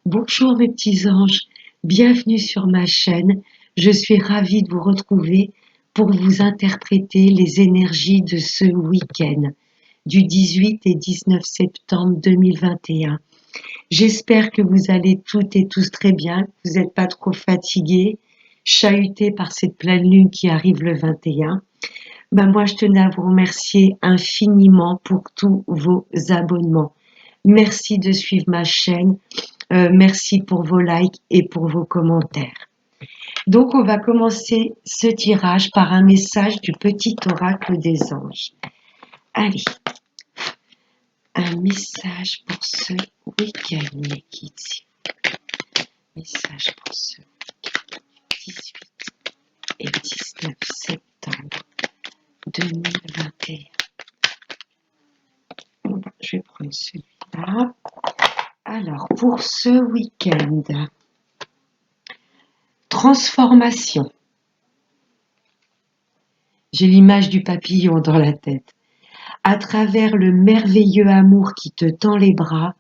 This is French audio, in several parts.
Bonjour mes petits anges, bienvenue sur ma chaîne. Je suis ravie de vous retrouver pour vous interpréter les énergies de ce week-end du 18 et 19 septembre 2021. J'espère que vous allez toutes et tous très bien, que vous n'êtes pas trop fatigués, chahutés par cette pleine lune qui arrive le 21. Moi, je tenais à vous remercier infiniment pour tous vos abonnements. Merci de suivre ma chaîne. Merci pour vos likes et pour vos commentaires. Donc, on va commencer ce tirage par un message du petit oracle des anges. Allez, un message pour ce week-end, mes kids. Message pour ce week-end, 18 et 19 septembre 2021. Je vais prendre celui-là. Alors, pour ce week-end, transformation. J'ai l'image du papillon dans la tête. À travers le merveilleux amour qui te tend les bras,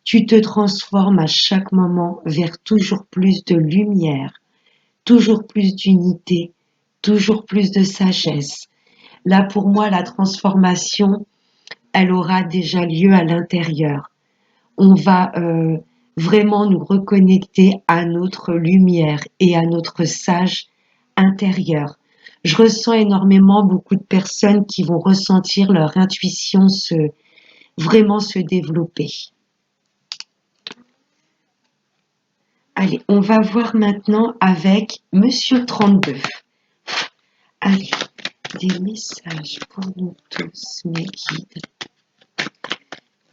tu te transformes à chaque moment vers toujours plus de lumière, toujours plus d'unité, toujours plus de sagesse. Là, pour moi, la transformation, elle aura déjà lieu à l'intérieur. On va vraiment nous reconnecter à notre lumière et à notre sage intérieur. Je ressens énormément beaucoup de personnes qui vont ressentir leur intuition vraiment se développer. Allez, on va voir maintenant avec Monsieur 32. Allez, des messages pour nous tous, mes guides.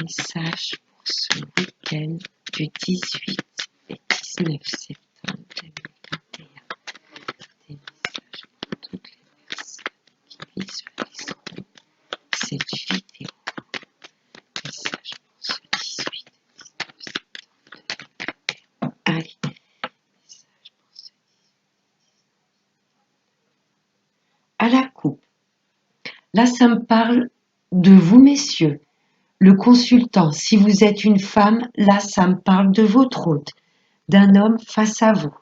Messages pour ce week-end du 18 et 19 septembre 2021. Des messages pour toutes les personnes qui visualiseront cette vidéo. Message pour ce 18 et 19 septembre 2021. Allez, message pour ce 18. À la coupe. Là, ça me parle de vous, messieurs. Le consultant, si vous êtes une femme, là, ça me parle de votre hôte, d'un homme face à vous.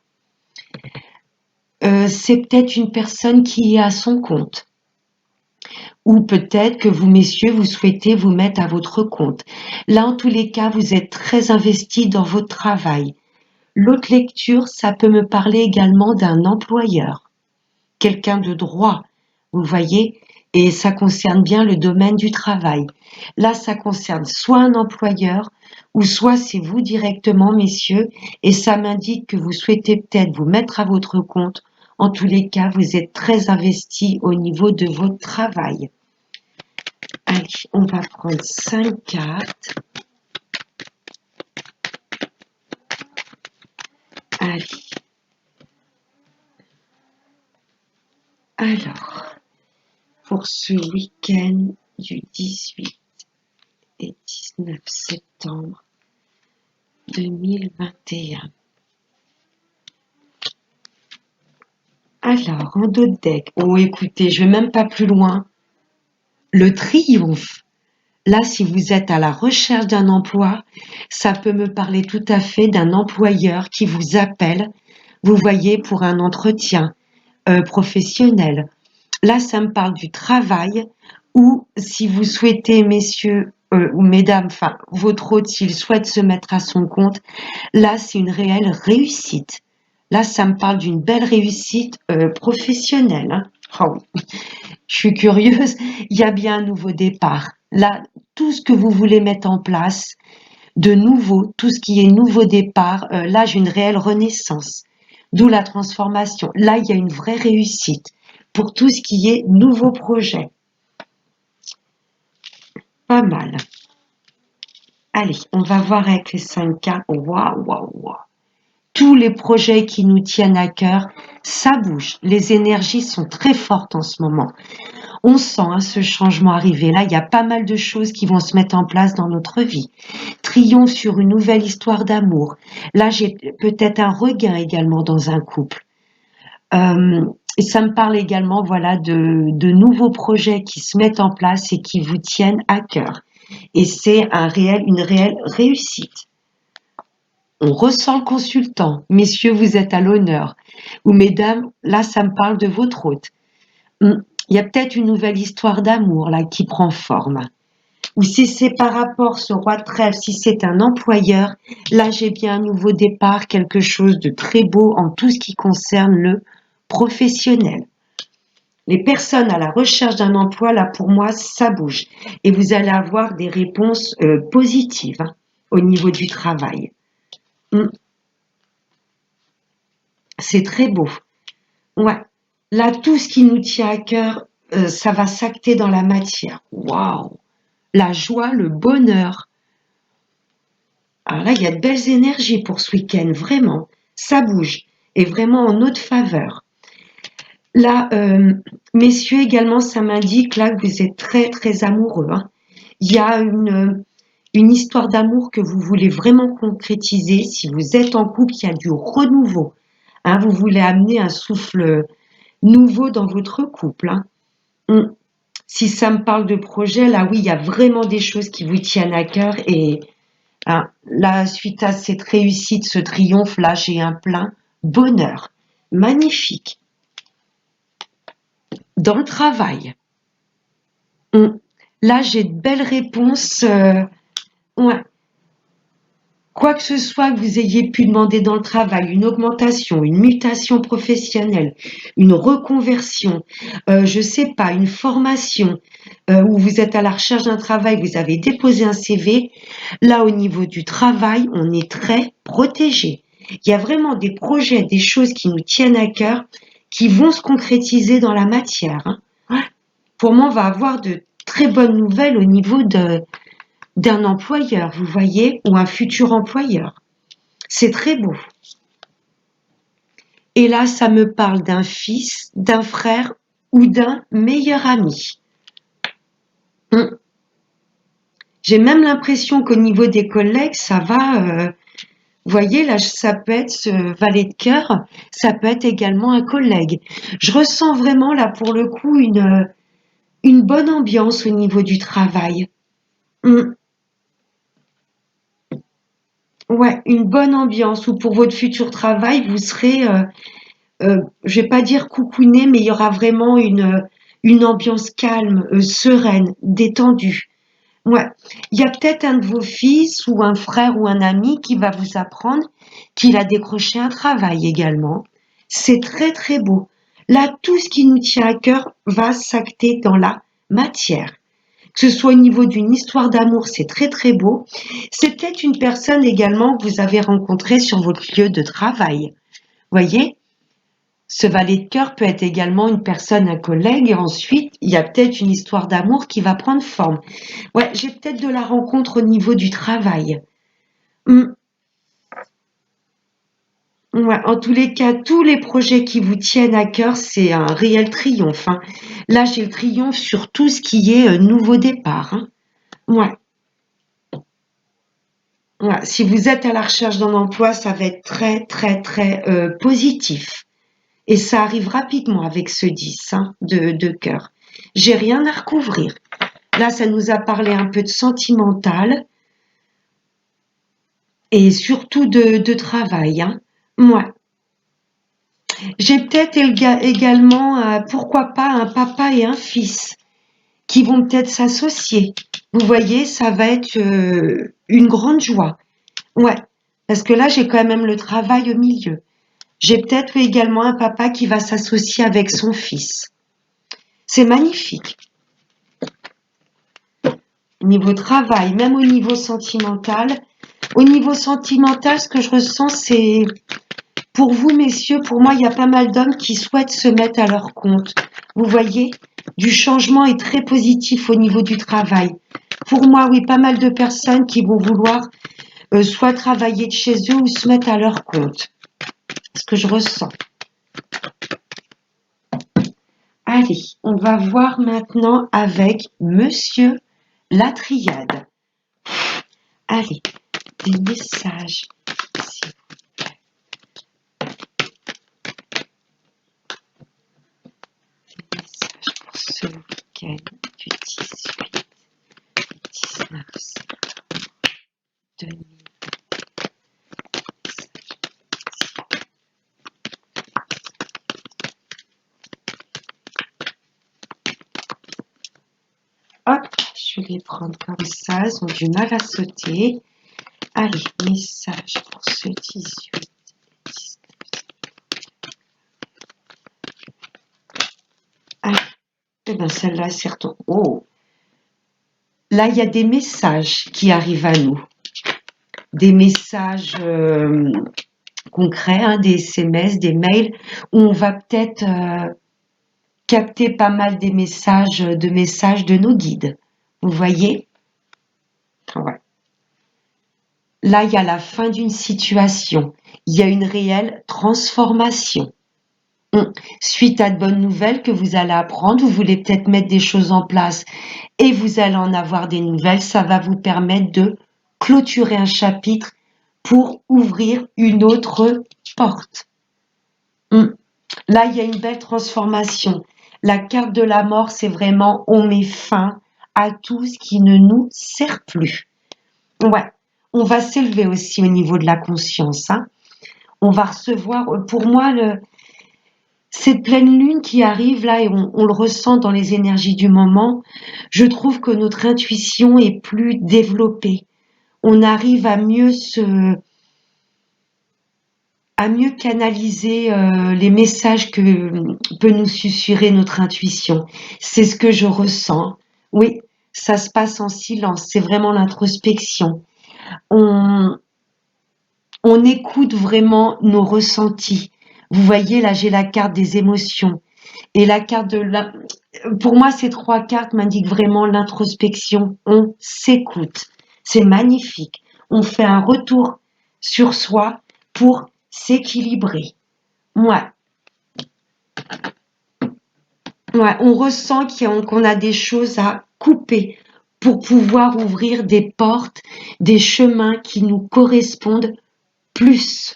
C'est peut-être une personne qui est à son compte. Ou peut-être que vous, messieurs, vous souhaitez vous mettre à votre compte. Là, en tous les cas, vous êtes très investis dans votre travail. L'autre lecture, ça peut me parler également d'un employeur, quelqu'un de droit, vous voyez, et ça concerne bien le domaine du travail. Là, ça concerne soit un employeur, ou soit c'est vous directement, messieurs, et ça m'indique que vous souhaitez peut-être vous mettre à votre compte. En tous les cas, vous êtes très investis au niveau de votre travail. Allez, on va prendre 5 cartes. Allez. Alors, pour ce week-end du 18 et 19 septembre 2021. Alors, en dos de deck, oh écoutez, je vais même pas plus loin. Le triomphe. Là, si vous êtes à la recherche d'un emploi, ça peut me parler tout à fait d'un employeur qui vous appelle, vous voyez, pour un entretien professionnel. Là, ça me parle du travail ou si vous souhaitez, messieurs ou mesdames, enfin, votre hôte, s'il souhaite se mettre à son compte, là, c'est une réelle réussite. Là, ça me parle d'une belle réussite professionnelle. Hein. Oh oui, je suis curieuse. Il y a bien un nouveau départ. Là, tout ce que vous voulez mettre en place, de nouveau, tout ce qui est nouveau départ, là, j'ai une réelle renaissance. D'où la transformation. Là, il y a une vraie réussite pour tout ce qui est nouveau projet. Pas mal. Allez, on va voir avec les 5 cartes. Waouh, waouh, waouh. Tous les projets qui nous tiennent à cœur, ça bouge. Les énergies sont très fortes en ce moment. On sent ce changement arriver. Là, il y a pas mal de choses qui vont se mettre en place dans notre vie. Triomphe sur une nouvelle histoire d'amour. Là, j'ai peut-être un regain également dans un couple. Et ça me parle également, voilà, de nouveaux projets qui se mettent en place et qui vous tiennent à cœur. Et c'est une réelle réussite. On ressent le consultant. Messieurs, vous êtes à l'honneur. Ou mesdames, là, ça me parle de votre hôte. Il y a peut-être une nouvelle histoire d'amour là qui prend forme. Ou si c'est par rapport, ce roi de trèfle, si c'est un employeur, là j'ai bien un nouveau départ, quelque chose de très beau en tout ce qui concerne le professionnel. Les personnes à la recherche d'un emploi, là pour moi, ça bouge. Et vous allez avoir des réponses positives au niveau du travail. C'est très beau. Ouais. Là, tout ce qui nous tient à cœur, ça va s'acter dans la matière. Waouh! La joie, le bonheur. Alors là, il y a de belles énergies pour ce week-end, vraiment. Ça bouge. Et vraiment en notre faveur. Là, messieurs, également, ça m'indique là que vous êtes très, très amoureux. Hein. Il y a une histoire d'amour que vous voulez vraiment concrétiser. Si vous êtes en couple, il y a du renouveau. Hein, vous voulez amener un souffle nouveau dans votre couple. Hein. Si ça me parle de projet, là oui, il y a vraiment des choses qui vous tiennent à cœur et hein, là, suite à cette réussite, ce triomphe, là, j'ai un plein bonheur. Magnifique. Dans le travail, là, j'ai de belles réponses. Ouais. Quoi que ce soit que vous ayez pu demander dans le travail, une augmentation, une mutation professionnelle, une reconversion, je sais pas, une formation, où vous êtes à la recherche d'un travail, vous avez déposé un CV, là au niveau du travail, on est très protégé. Il y a vraiment des projets, des choses qui nous tiennent à cœur, qui vont se concrétiser dans la matière. Hein. Ouais. Pour moi, on va avoir de très bonnes nouvelles au niveau d'un employeur, vous voyez, ou un futur employeur. C'est très beau. Et là, ça me parle d'un fils, d'un frère ou d'un meilleur ami. J'ai même l'impression qu'au niveau des collègues, ça va. Vous voyez, là, ça peut être ce valet de cœur, ça peut être également un collègue. Je ressens vraiment là, pour le coup, une bonne ambiance au niveau du travail. Ouais, une bonne ambiance où pour votre futur travail, vous serez je vais pas dire coucouné, mais il y aura vraiment une ambiance calme, sereine, détendue. Ouais. Il y a peut-être un de vos fils ou un frère ou un ami qui va vous apprendre qu'il a décroché un travail également. C'est très très beau. Là, tout ce qui nous tient à cœur va s'acter dans la matière. Que ce soit au niveau d'une histoire d'amour, c'est très très beau. C'est peut-être une personne également que vous avez rencontrée sur votre lieu de travail. Voyez? Ce valet de cœur peut être également une personne, un collègue, et ensuite, il y a peut-être une histoire d'amour qui va prendre forme. Ouais, j'ai peut-être de la rencontre au niveau du travail. Ouais, en tous les cas, tous les projets qui vous tiennent à cœur, c'est un réel triomphe. Hein. Là, j'ai le triomphe sur tout ce qui est nouveau départ. Hein. Ouais. Ouais. Si vous êtes à la recherche d'un emploi, ça va être très, très, très positif. Et ça arrive rapidement avec ce 10 hein, de cœur. J'ai rien à recouvrir. Là, ça nous a parlé un peu de sentimental et surtout de travail. Hein. Moi, j'ai peut-être également, pourquoi pas, un papa et un fils qui vont peut-être s'associer. Vous voyez, ça va être une grande joie. Ouais, parce que là, j'ai quand même le travail au milieu. J'ai peut-être également un papa qui va s'associer avec son fils. C'est magnifique. Au niveau travail, même au niveau sentimental. Au niveau sentimental, ce que je ressens, c'est pour vous, messieurs, pour moi, il y a pas mal d'hommes qui souhaitent se mettre à leur compte. Vous voyez, du changement est très positif au niveau du travail. Pour moi, oui, pas mal de personnes qui vont vouloir soit travailler de chez eux ou se mettre à leur compte. Ce que je ressens. Allez, on va voir maintenant avec Monsieur la Triade. Allez, des messages. Des messages pour ce week-end du 18 et 19 septembre 2020. je vais les prendre comme ça, elles ont du mal à sauter. Allez, message pour ce 18. 19. Allez, et bien celle-là, c'est retourné. Oh, là, il y a des messages qui arrivent à nous. Des messages concrets, hein, des SMS, des mails, où on va peut-être capter pas mal des messages de nos guides. Vous voyez? Ouais. Là, il y a la fin d'une situation. Il y a une réelle transformation. Suite à de bonnes nouvelles que vous allez apprendre, vous voulez peut-être mettre des choses en place et vous allez en avoir des nouvelles. Ça va vous permettre de clôturer un chapitre pour ouvrir une autre porte. Là, il y a une belle transformation. La carte de la mort, c'est vraiment on met fin à tout ce qui ne nous sert plus. Ouais, on va s'élever aussi au niveau de la conscience. Hein. On va recevoir, pour moi, cette pleine lune qui arrive là et on le ressent dans les énergies du moment, je trouve que notre intuition est plus développée. On arrive à mieux canaliser les messages que peut nous susurrer notre intuition. C'est ce que je ressens. Oui, ça se passe en silence. C'est vraiment l'introspection. On écoute vraiment nos ressentis. Vous voyez, là, j'ai la carte des émotions. Et la carte de la... Pour moi, ces trois cartes m'indiquent vraiment l'introspection. On s'écoute. C'est magnifique. On fait un retour sur soi pour s'équilibrer. Ouais. Ouais, on ressent qu'on a des choses à couper pour pouvoir ouvrir des portes, des chemins qui nous correspondent plus,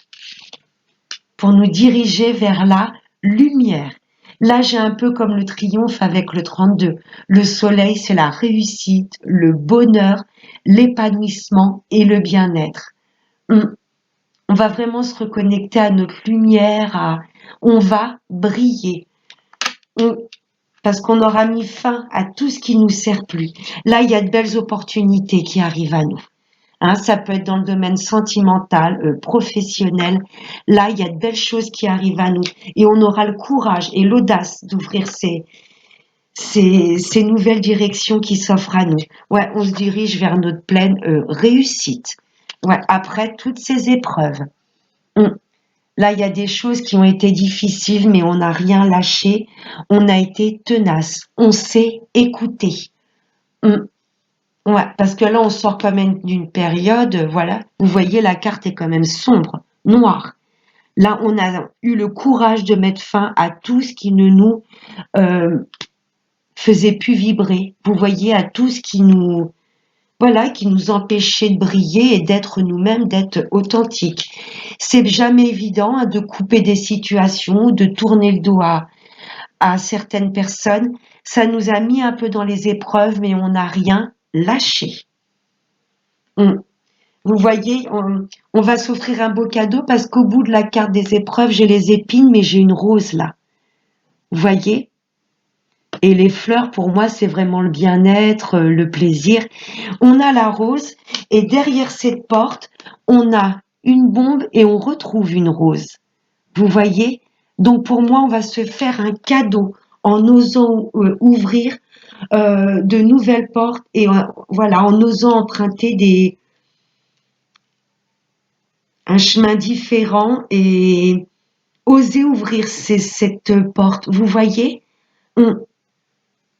pour nous diriger vers la lumière. Là, j'ai un peu comme le triomphe avec le 32. Le soleil, c'est la réussite, le bonheur, l'épanouissement et le bien-être. On va vraiment se reconnecter à notre lumière, on va briller. Parce qu'on aura mis fin à tout ce qui nous sert plus. Là, il y a de belles opportunités qui arrivent à nous. Hein, ça peut être dans le domaine sentimental, professionnel. Là, il y a de belles choses qui arrivent à nous. Et on aura le courage et l'audace d'ouvrir ces nouvelles directions qui s'offrent à nous. Ouais, on se dirige vers notre pleine réussite. Ouais, après toutes ces épreuves. Là, il y a des choses qui ont été difficiles, mais on n'a rien lâché. On a été tenace. On s'est écouté. Ouais, parce que là, on sort quand même d'une période, voilà. Vous voyez, la carte est quand même sombre, noire. Là, on a eu le courage de mettre fin à tout ce qui ne nous faisait plus vibrer. Vous voyez, à tout ce qui nous, voilà, qui nous empêchait de briller et d'être nous-mêmes, d'être authentiques. C'est jamais évident hein, de couper des situations, de tourner le dos à certaines personnes. Ça nous a mis un peu dans les épreuves, mais on n'a rien lâché. Vous voyez, on va s'offrir un beau cadeau parce qu'au bout de la carte des épreuves, j'ai les épines, mais j'ai une rose là. Vous voyez? Et les fleurs, pour moi, c'est vraiment le bien-être, le plaisir. On a la rose et derrière cette porte, on a une bombe et on retrouve une rose. Vous voyez? Donc pour moi, on va se faire un cadeau en osant ouvrir de nouvelles portes et voilà, en osant emprunter un chemin différent et oser ouvrir cette porte. Vous voyez?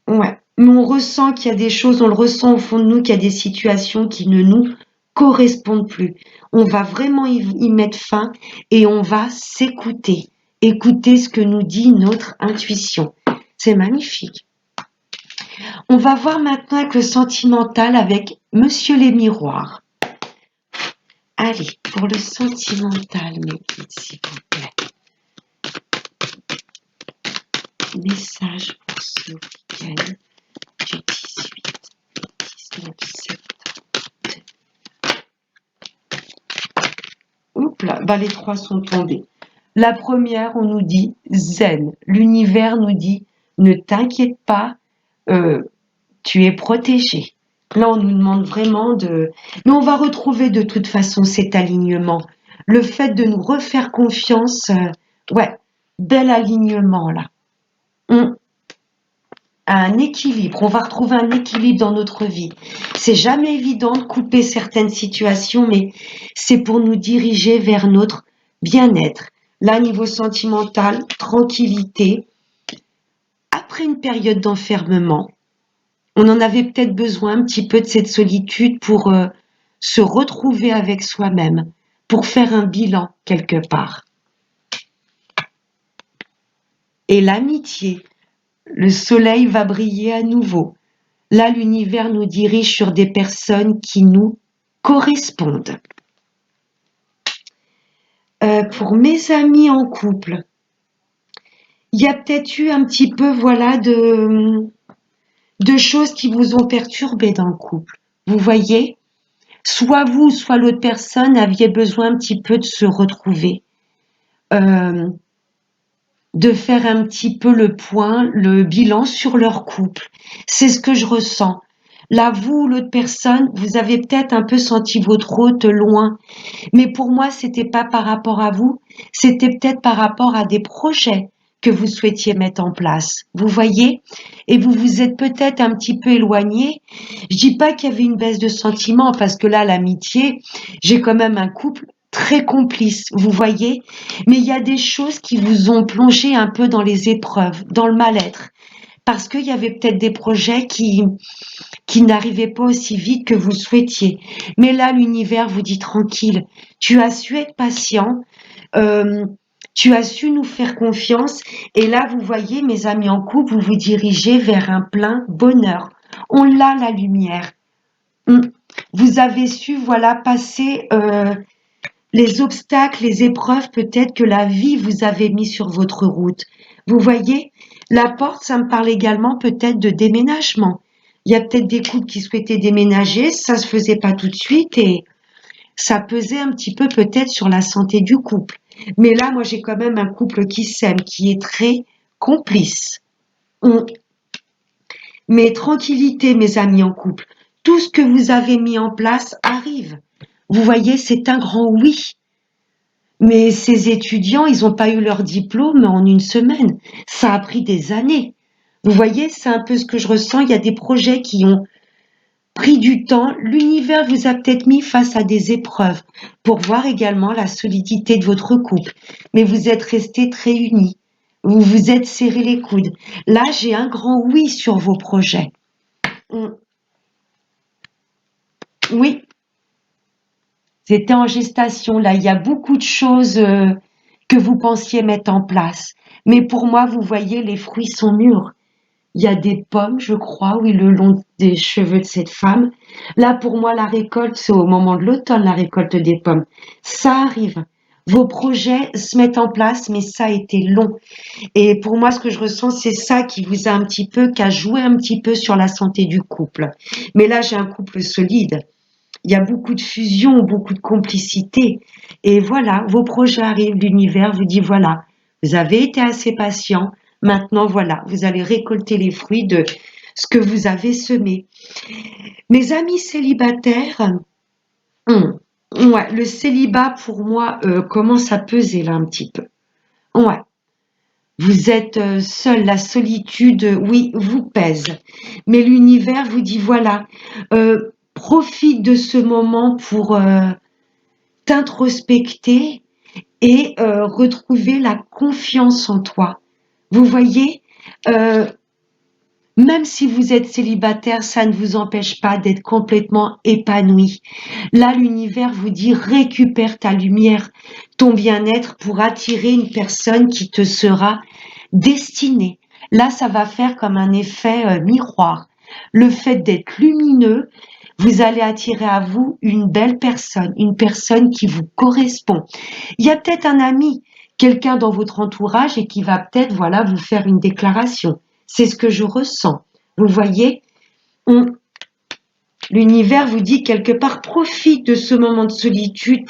Ouais. Mais on ressent qu'il y a des choses, on le ressent au fond de nous, qu'il y a des situations qui ne nous correspondent plus. On va vraiment y mettre fin et on va s'écouter. Écouter ce que nous dit notre intuition. C'est magnifique. On va voir maintenant avec le sentimental avec Monsieur les Miroirs. Allez, pour le sentimental, mes guides, s'il vous plaît. Message pour ce week-end du 18 et 19 septembre. Oups là, bah les trois sont tombés. La première, on nous dit zen. L'univers nous dit ne t'inquiète pas, tu es protégé. Là, on nous demande vraiment de... Mais on va retrouver de toute façon cet alignement. Le fait de nous refaire confiance, ouais, bel alignement là. On a un équilibre, on va retrouver un équilibre dans notre vie. C'est jamais évident de couper certaines situations, mais c'est pour nous diriger vers notre bien-être. Là, niveau sentimental, tranquillité. Après une période d'enfermement, on en avait peut-être besoin un petit peu de cette solitude pour se retrouver avec soi-même, pour faire un bilan quelque part. Et l'amitié, le soleil va briller à nouveau. Là, l'univers nous dirige sur des personnes qui nous correspondent. Pour mes amis en couple, il y a peut-être eu un petit peu, voilà, de choses qui vous ont perturbé dans le couple. Vous voyez, soit vous, soit l'autre personne aviez besoin un petit peu de se retrouver, euh, de faire un petit peu le point, le bilan sur leur couple. C'est ce que je ressens. Là, vous, l'autre personne, vous avez peut-être un peu senti votre hôte loin, mais pour moi, c'était pas par rapport à vous, c'était peut-être par rapport à des projets que vous souhaitiez mettre en place. Vous voyez? Et vous vous êtes peut-être un petit peu éloigné. Je dis pas qu'il y avait une baisse de sentiments, parce que là, l'amitié, j'ai quand même un couple très complice, vous voyez? Mais il y a des choses qui vous ont plongé un peu dans les épreuves, dans le mal-être, parce qu'il y avait peut-être des projets qui n'arrivaient pas aussi vite que vous le souhaitiez. Mais là, l'univers vous dit tranquille, tu as su être patient, euh, tu as su nous faire confiance, et là, vous voyez, mes amis en couple, vous vous dirigez vers un plein bonheur. On l'a, la lumière. Vous avez su, voilà, passer les obstacles, les épreuves peut-être que la vie vous avait mis sur votre route. Vous voyez, la porte, ça me parle également peut-être de déménagement. Il y a peut-être des couples qui souhaitaient déménager, ça se faisait pas tout de suite et ça pesait un petit peu peut-être sur la santé du couple. Mais là, moi, j'ai quand même un couple qui s'aime, qui est très complice. On- Mais tranquillité, mes amis en couple. Tout ce que vous avez mis en place arrive. Vous voyez, c'est un grand oui. Mais ces étudiants, ils n'ont pas eu leur diplôme en une semaine. Ça a pris des années. Vous voyez, c'est un peu ce que je ressens. Il y a des projets qui ont pris du temps. L'univers vous a peut-être mis face à des épreuves pour voir également la solidité de votre couple. Mais vous êtes restés très unis. Vous vous êtes serrés les coudes. Là, j'ai un grand oui sur vos projets. Oui, c'était en gestation. Là, il y a beaucoup de choses que vous pensiez mettre en place. Mais pour moi, vous voyez, les fruits sont mûrs. Il y a des pommes, je crois, oui, le long des cheveux de cette femme. Là, pour moi, la récolte, c'est au moment de l'automne, la récolte des pommes. Ça arrive. Vos projets se mettent en place, mais ça a été long. Et pour moi, ce que je ressens, c'est ça qui vous a un petit peu, qui a joué un petit peu sur la santé du couple. Mais là, j'ai un couple solide. Il y a beaucoup de fusion, beaucoup de complicité. Et voilà, vos projets arrivent, l'univers vous dit voilà, vous avez été assez patient, maintenant voilà, vous allez récolter les fruits de ce que vous avez semé. Mes amis célibataires, ouais, le célibat pour moi commence à peser là un petit peu. Ouais, vous êtes seul, la solitude, oui, vous pèse. Mais l'univers vous dit voilà, profite de ce moment pour t'introspecter et retrouver la confiance en toi. Vous voyez, euh, même si vous êtes célibataire, ça ne vous empêche pas d'être complètement épanoui. Là, l'univers vous dit récupère ta lumière, ton bien-être pour attirer une personne qui te sera destinée. Là, ça va faire comme un effet miroir. Le fait d'être lumineux, vous allez attirer à vous une personne qui vous correspond. Il y a peut-être un ami, quelqu'un dans votre entourage et qui va peut-être, voilà, vous faire une déclaration. C'est ce que je ressens. Vous voyez, on- l'univers vous dit quelque part, profite de ce moment de solitude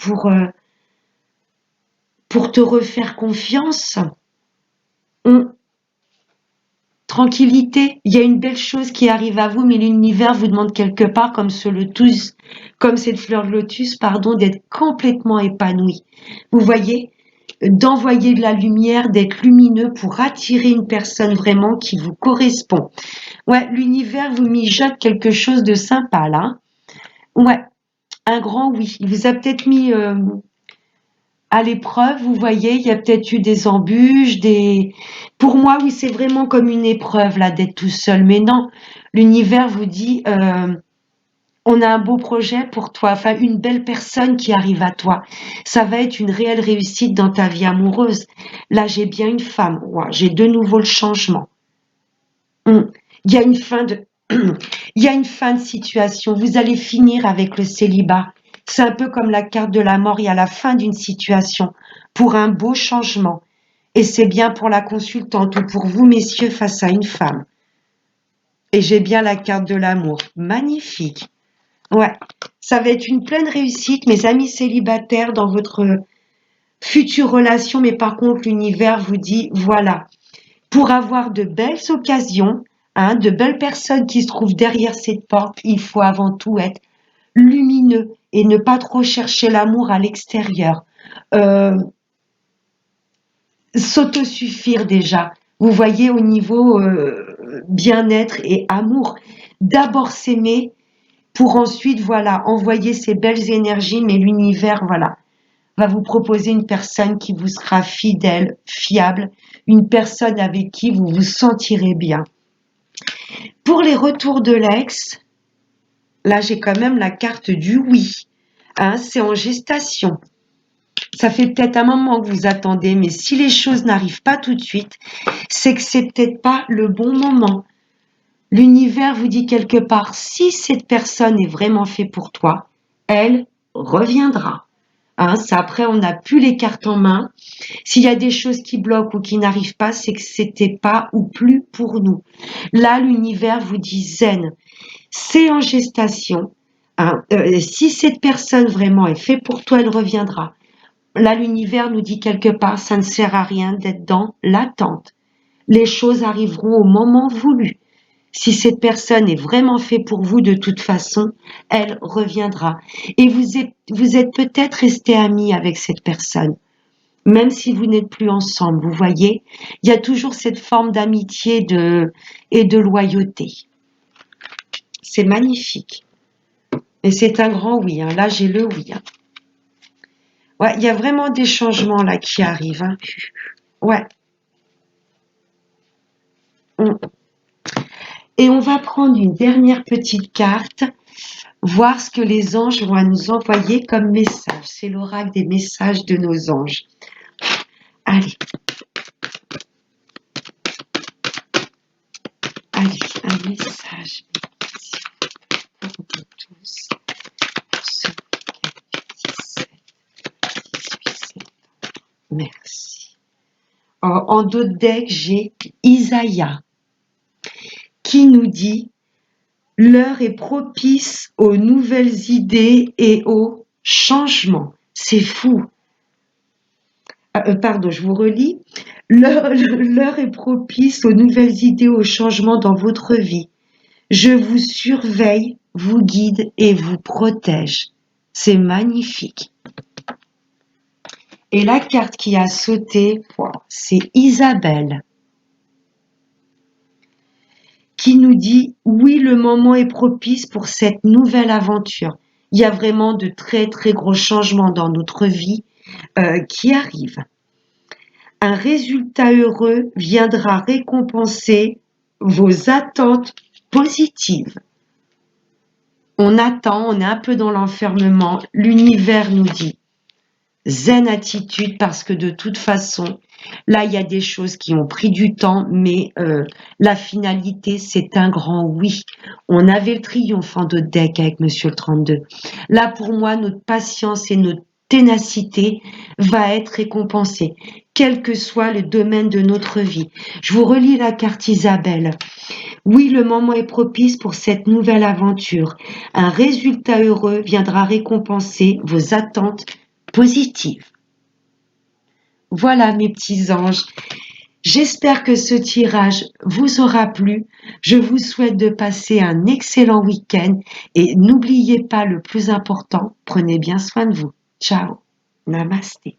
pour te refaire confiance. On- tranquillité. Il y a une belle chose qui arrive à vous, mais l'univers vous demande quelque part, comme cette fleur de lotus, pardon, d'être complètement épanoui. Vous voyez, d'envoyer de la lumière, d'être lumineux pour attirer une personne vraiment qui vous correspond. Ouais, l'univers vous mijote quelque chose de sympa là. Ouais, un grand oui. Il vous a peut-être mis à l'épreuve, vous voyez, il y a peut-être eu des embûches, des... Pour moi, oui, c'est vraiment comme une épreuve, là, d'être tout seul. Mais non, l'univers vous dit, on a un beau projet pour toi, enfin, une belle personne qui arrive à toi. Ça va être une réelle réussite dans ta vie amoureuse. Là, j'ai bien une femme, ouais, j'ai de nouveau le changement. Hum. Il y a une fin de... Il y a une fin de situation. Vous allez finir avec le célibat. C'est un peu comme la carte de la mort. Il y a la fin d'une situation pour un beau changement. Et c'est bien pour la consultante ou pour vous, messieurs, face à une femme. Et j'ai bien la carte de l'amour. Magnifique. Ouais. Ça va être une pleine réussite, mes amis célibataires, dans votre future relation. Mais par contre, l'univers vous dit, voilà, pour avoir de belles occasions, hein, de belles personnes qui se trouvent derrière cette porte, il faut avant tout être lumineux et ne pas trop chercher l'amour à l'extérieur. Euh, S'autosuffire déjà. Vous voyez au niveau bien-être et amour. D'abord s'aimer pour ensuite, voilà, envoyer ces belles énergies, mais l'univers, voilà, va vous proposer une personne qui vous sera fidèle, fiable, une personne avec qui vous vous sentirez bien. Pour les retours de l'ex, là j'ai quand même la carte du oui. Hein, c'est en gestation. Ça fait peut-être un moment que vous attendez, mais si les choses n'arrivent pas tout de suite, c'est que c'est peut-être pas le bon moment. L'univers vous dit quelque part, si cette personne est vraiment faite pour toi, elle reviendra. Hein, ça, après, on n'a plus les cartes en main. S'il y a des choses qui bloquent ou qui n'arrivent pas, c'est que c'était pas ou plus pour nous. Là, l'univers vous dit zen. C'est en gestation. Hein, si cette personne vraiment est faite pour toi, elle reviendra. Là, l'univers nous dit quelque part, ça ne sert à rien d'être dans l'attente. Les choses arriveront au moment voulu. Si cette personne est vraiment faite pour vous, de toute façon, elle reviendra. Et vous êtes peut-être resté amis avec cette personne, même si vous n'êtes plus ensemble. Vous voyez, il y a toujours cette forme d'amitié et de loyauté. C'est magnifique. Et c'est un grand oui. Hein. Là, j'ai le oui. Hein. Ouais, il y a vraiment des changements là qui arrivent. Hein. Ouais. Et on va prendre une dernière petite carte, voir ce que les anges vont nous envoyer comme message. C'est l'oracle des messages de nos anges. Allez. Allez, un message. Pour vous tous. Pour ce week-end du 17, 18 septembre. Merci. En d'autres decks, j'ai Isaïa qui nous dit: l'heure est propice aux nouvelles idées et aux changements. C'est fou. Pardon, je vous relis. L'heure est propice aux nouvelles idées, aux changements dans votre vie. Je vous surveille, vous guide et vous protège. C'est magnifique. Et la carte qui a sauté, c'est Isabelle, qui nous dit: oui, le moment est propice pour cette nouvelle aventure. Il y a vraiment de très très gros changements dans notre vie qui arrivent. Un résultat heureux viendra récompenser vos attentes positives. On attend, on est un peu dans l'enfermement. L'univers nous dit zen attitude, parce que de toute façon, là, il y a des choses qui ont pris du temps, mais la finalité, c'est un grand oui. On avait le triomphe en d'autres decks avec Monsieur le 32. Là, pour moi, notre patience et notre ténacité va être récompensée, quel que soit le domaine de notre vie. Je vous relis la carte Isabelle. Oui, le moment est propice pour cette nouvelle aventure. Un résultat heureux viendra récompenser vos attentes positives. Voilà mes petits anges. J'espère que ce tirage vous aura plu. Je vous souhaite de passer un excellent week-end et n'oubliez pas le plus important, prenez bien soin de vous. Ciao, namasté.